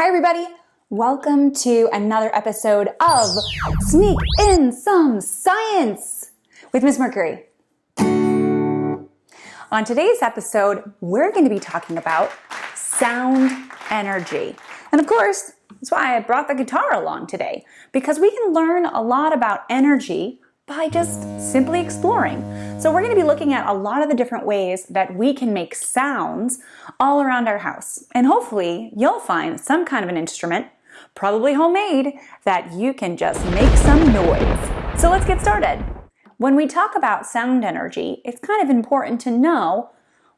Hi everybody, welcome to another episode of Sneak in Some Science with Miss Mercury. On today's episode, we're going to be talking about sound energy. And of course, that's why I brought the guitar along today, because we can learn a lot about energy by just simply exploring. So we're going to be looking at a lot of the different ways that we can make sounds all around our house. And hopefully you'll find some kind of an instrument, probably homemade, that you can just make some noise. So let's get started. When we talk about sound energy, it's kind of important to know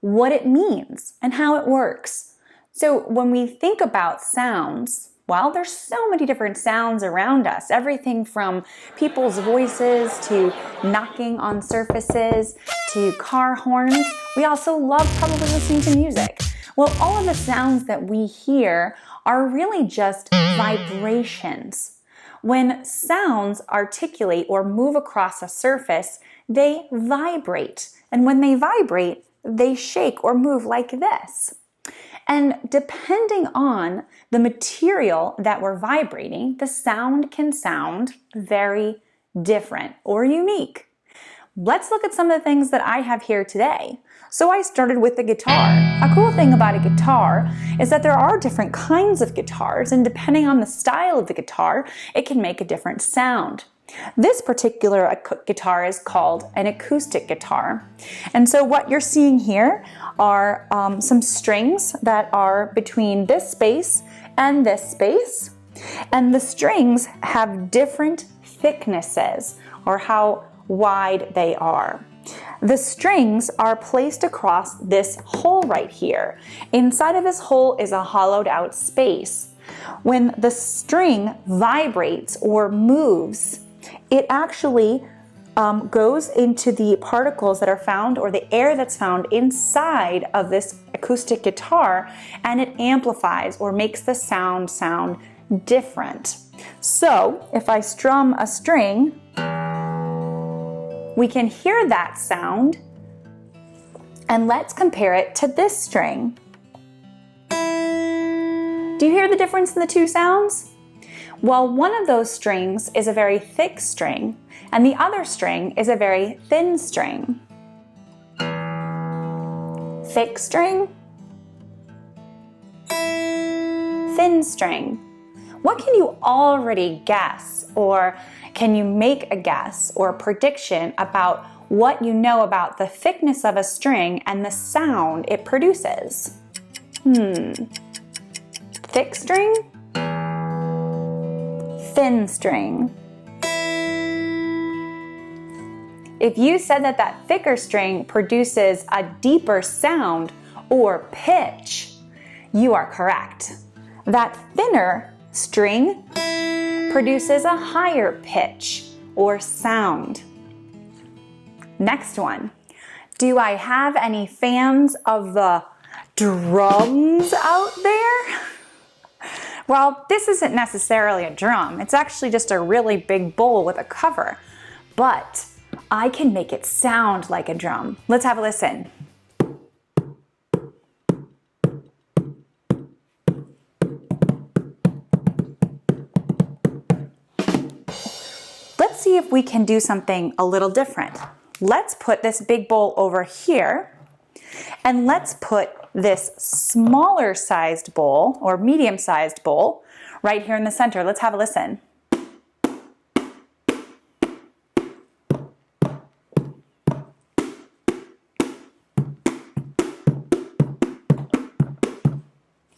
what it means and how it works. So when we think about sounds, well, there's so many different sounds around us, everything from people's voices to knocking on surfaces to car horns. We also love probably listening to music. Well, all of the sounds that we hear are really just vibrations. When sounds articulate or move across a surface, they vibrate. And when they vibrate, they shake or move like this. And depending on the material that we're vibrating, the sound can sound very different or unique. Let's look at some of the things that I have here today. So I started with the guitar. A cool thing about a guitar is that there are different kinds of guitars, and depending on the style of the guitar, it can make a different sound. This particular guitar is called an acoustic guitar. And so what you're seeing here are some strings that are between this space and this space. And the strings have different thicknesses or how wide they are. The strings are placed across this hole right here. Inside of this hole is a hollowed out space. When the string vibrates or moves, it actually goes into the particles that are found, or the air that's found inside of this acoustic guitar, and it amplifies or makes the sound different. So if I strum a string, we can hear that sound, and let's compare it to this string. Do you hear the difference in the two sounds? Well, one of those strings is a very thick string, and the other string is a very thin string. Thick string, thin string. What can you already guess, or can you make a guess or a prediction about what you know about the thickness of a string and the sound it produces? Thick string? Thin string. If you said that that thicker string produces a deeper sound or pitch, you are correct. That thinner string produces a higher pitch or sound. Next one. Do I have any fans of the drums out there? Well, this isn't necessarily a drum. It's actually just a really big bowl with a cover. But I can make it sound like a drum. Let's have a listen. Let's see if we can do something a little different. Let's put this big bowl over here, and let's put this smaller sized bowl or medium sized bowl right here in the center. Let's have a listen.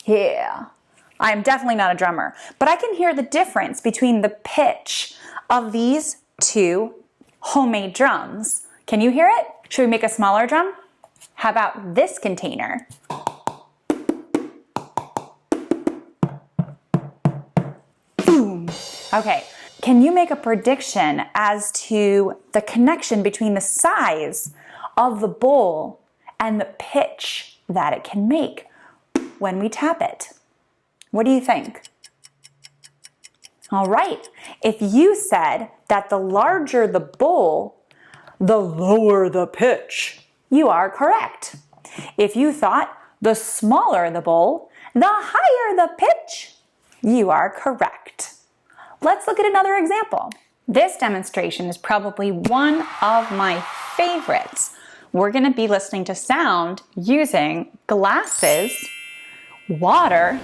Yeah, I'm definitely not a drummer, but I can hear the difference between the pitch of these two homemade drums. Can you hear it? Should we make a smaller drum? How about this container? Boom. Okay, can you make a prediction as to the connection between the size of the bowl and the pitch that it can make when we tap it? What do you think? All right, if you said that the larger the bowl, the lower the pitch, you are correct. If you thought the smaller the bowl, the higher the pitch, You are correct. Let's look at another example. This demonstration is probably one of my favorites. We're going to be listening to sound using glasses, water,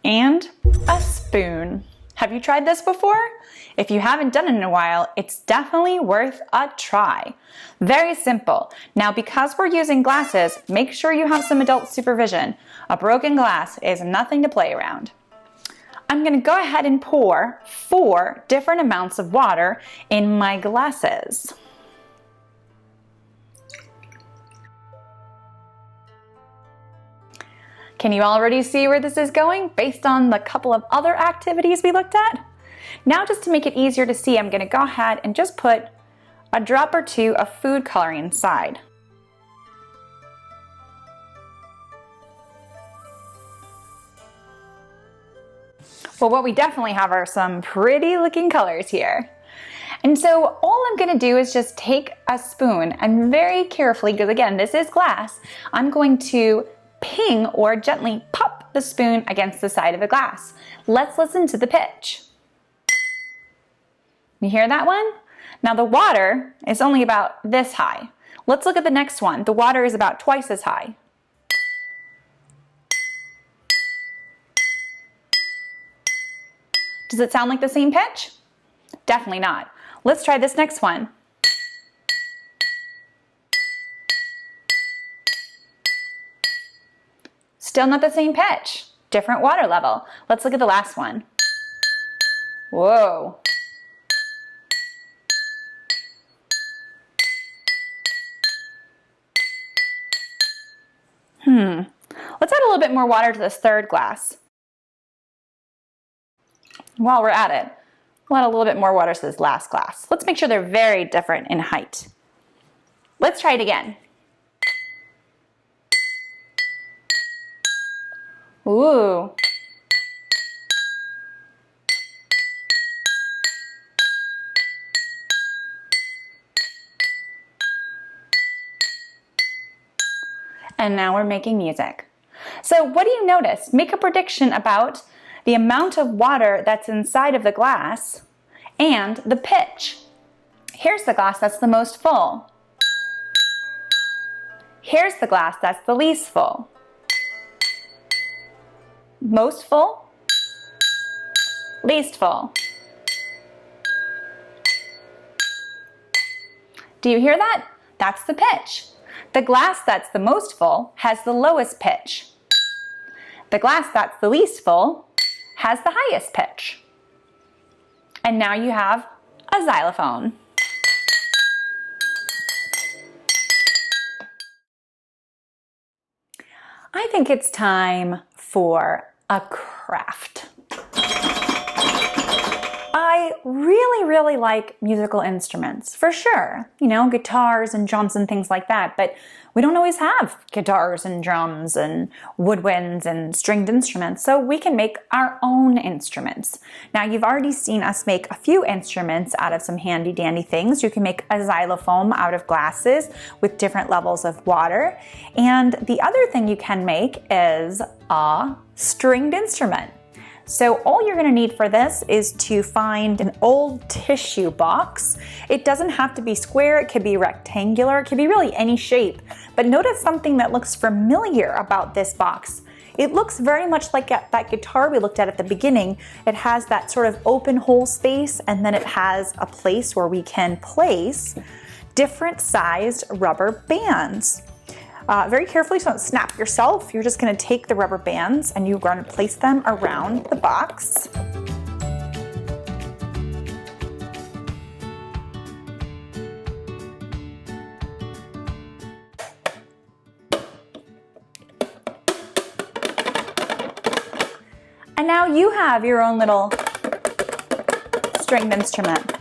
and a spoon. Have you tried this before? If you haven't done it in a while, it's definitely worth a try. Very simple. Now, because we're using glasses, make sure you have some adult supervision. A broken glass is nothing to play around. I'm going to go ahead and pour 4 different amounts of water in my glasses. Can you already see where this is going based on the couple of other activities we looked at? Now, just to make it easier to see, I'm going to go ahead and just put a drop or 2 of food coloring inside. Well, what we definitely have are some pretty looking colors here. And so all I'm going to do is just take a spoon and very carefully, because again, this is glass, I'm going to ping or gently pop the spoon against the side of the glass. Let's listen to the pitch. You hear that one? Now the water is only about this high. Let's look at the next one. The water is about twice as high. Does it sound like the same pitch? Definitely not. Let's try this next one. Still not the same pitch. Different water level. Let's look at the last one. Whoa. Let's add a little bit more water to this third glass. While we're at it, we'll add a little bit more water to this last glass. Let's make sure they're very different in height. Let's try it again. Ooh. And now we're making music. So what do you notice? Make a prediction about the amount of water that's inside of the glass and the pitch. Here's the glass that's the most full. Here's the glass that's the least full. Most full, least full. Do you hear that? That's the pitch. The glass that's the most full has the lowest pitch. The glass that's the least full has the highest pitch. And now you have a xylophone. I think it's time for a craft. I really like musical instruments, for sure. You know, guitars and drums and things like that, but we don't always have guitars and drums and woodwinds and stringed instruments, so we can make our own instruments. Now, you've already seen us make a few instruments out of some handy dandy things. You can make a xylophone out of glasses with different levels of water. And the other thing you can make is a stringed instrument. So all you're going to need for this is to find an old tissue box. It doesn't have to be square, it could be rectangular, it could be really any shape. But notice something that looks familiar about this box. It looks very much like that guitar we looked at the beginning. It has that sort of open hole space, and then it has a place where we can place different sized rubber bands. Very carefully so don't snap yourself. You're just going to take the rubber bands and you're going to place them around the box. And now you have your own little stringed instrument.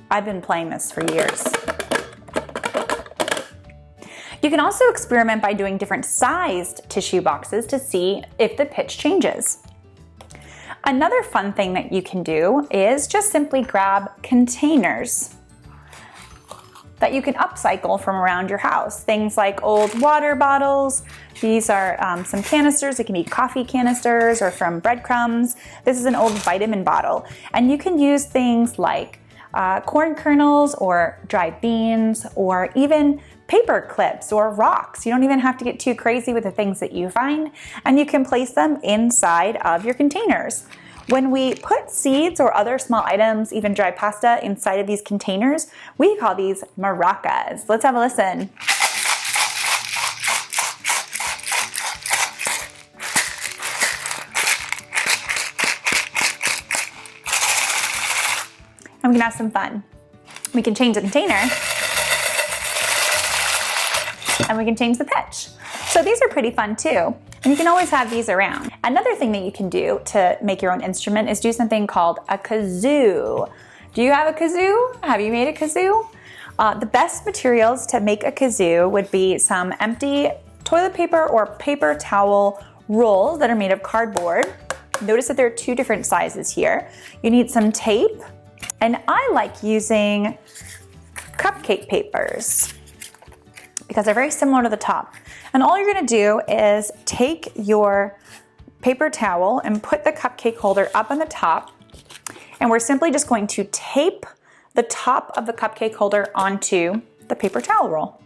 I've been playing this for years. You can also experiment by doing different sized tissue boxes to see if the pitch changes. Another fun thing that you can do is just simply grab containers that you can upcycle from around your house. Things like old water bottles. These are some canisters. It can be coffee canisters or from breadcrumbs. This is an old vitamin bottle. And you can use things like corn kernels or dried beans or even paper clips or rocks. You don't even have to get too crazy with the things that you find, and you can place them inside of your containers. When we put seeds or other small items, even dry pasta, inside of these containers, we call these maracas. Let's have a listen. And we can have some fun. We can change the container, and we can change the pitch. So these are pretty fun too. And you can always have these around. Another thing that you can do to make your own instrument is do something called a kazoo. Do you have a kazoo? Have you made a kazoo? The best materials to make a kazoo would be some empty toilet paper or paper towel rolls that are made of cardboard. Notice that there are two different sizes here. You need some tape, and I like using cupcake papers because they're very similar to the top. And all you're gonna do is take your paper towel and put the cupcake holder up on the top, and we're simply just going to tape the top of the cupcake holder onto the paper towel roll.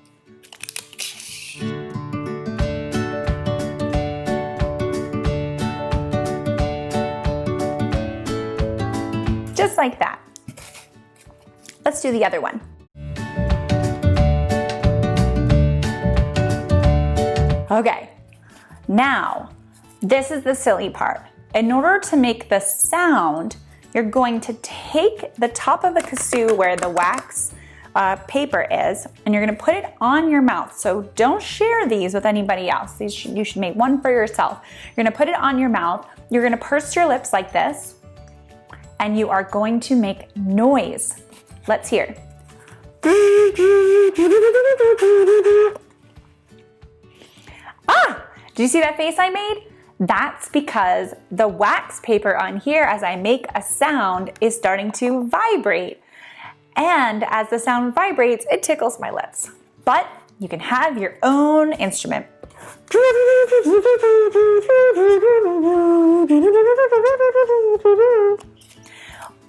Just like that. Let's do the other one. Okay, now this is the silly part. In order to make the sound, you're going to take the top of the kazoo where the wax paper is, and you're gonna put it on your mouth. So don't share these with anybody else. You should make one for yourself. You're gonna put it on your mouth. You're gonna purse your lips like this, and you are going to make noise. Let's hear. Ah, do you see that face I made? That's because the wax paper on here, as I make a sound, is starting to vibrate. And as the sound vibrates, it tickles my lips. But you can have your own instrument. And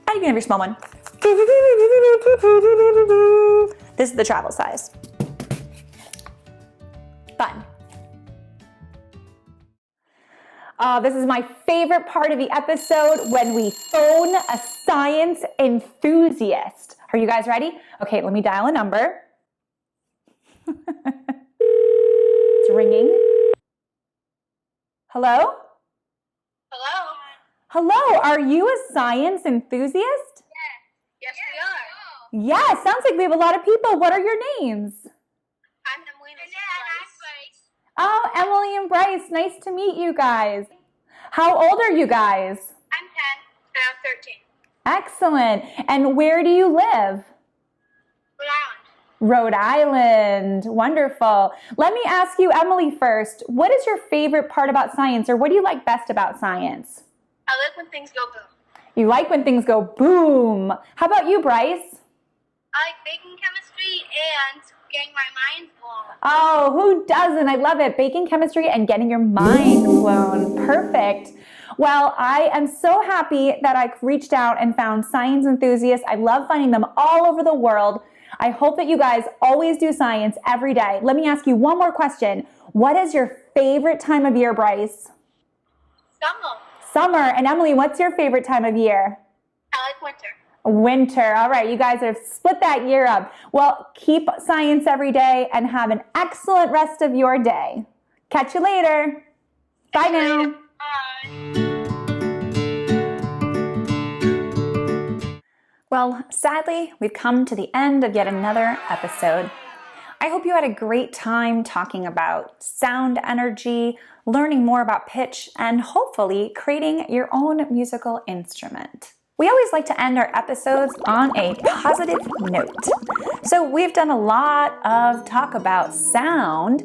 you can have your small one. This is the travel size. Fun. This is my favorite part of the episode, when we phone a science enthusiast. Are you guys ready? Okay, let me dial a number. It's ringing. Hello? Hello? Hello, are you a science enthusiast? Yes, we are. Yeah, sounds like we have a lot of people. What are your names? I'm Emily and Bryce. Oh, Emily and Bryce, nice to meet you guys. How old are you guys? I'm 10 and I'm 13. Excellent. And where do you live? Rhode Island. Rhode Island. Wonderful. Let me ask you, Emily, first. What is your favorite part about science, or what do you like best about science? I like when things go boom. You like when things go boom. How about you, Bryce? I like baking chemistry and getting my mind blown. Oh, who doesn't? I love it. Baking chemistry and getting your mind blown. Perfect. Well, I am so happy that I reached out and found science enthusiasts. I love finding them all over the world. I hope that you guys always do science every day. Let me ask you one more question. What is your favorite time of year, Bryce? Summer. Summer. And Emily, what's your favorite time of year? I like winter. Winter. All right, you guys have split that year up. Well, keep science every day and have an excellent rest of your day. Catch you later. Bye now. Bye. Well, sadly, we've come to the end of yet another episode. I hope you had a great time talking about sound energy, learning more about pitch, and hopefully creating your own musical instrument. We always like to end our episodes on a positive note. So we've done a lot of talk about sound,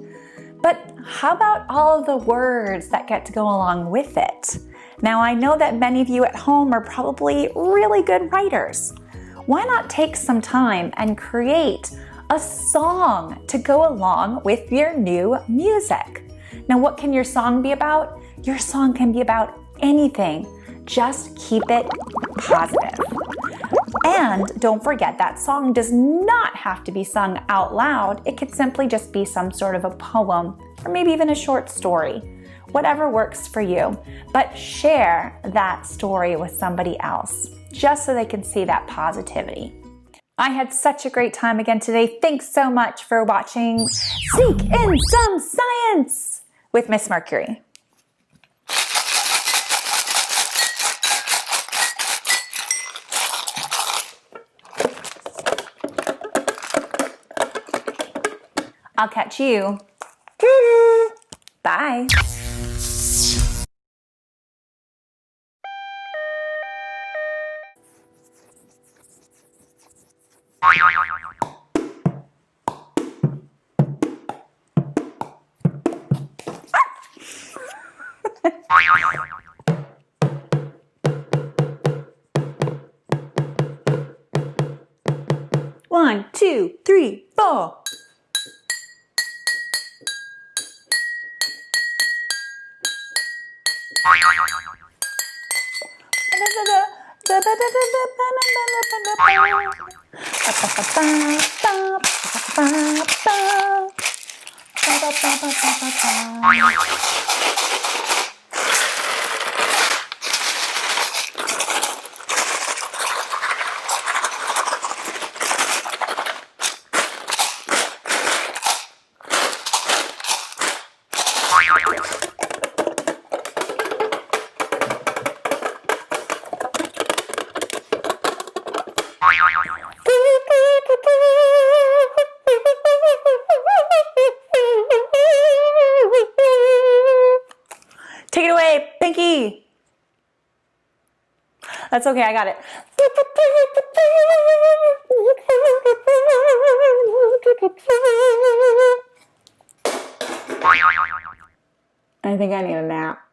but how about all of the words that get to go along with it? Now, I know that many of you at home are probably really good writers. Why not take some time and create a song to go along with your new music. Now, what can your song be about? Your song can be about anything. Just keep it positive. And don't forget, that song does not have to be sung out loud. It could simply just be some sort of a poem or maybe even a short story. Whatever works for you. But share that story with somebody else, just so they can see that positivity. I had such a great time again today. Thanks so much for watching Sneak in Some Science with Miss Mercury. I'll catch you. Bye. One, two, three, four. Take it away, Pinky. That's okay, I got it. I think I need a nap.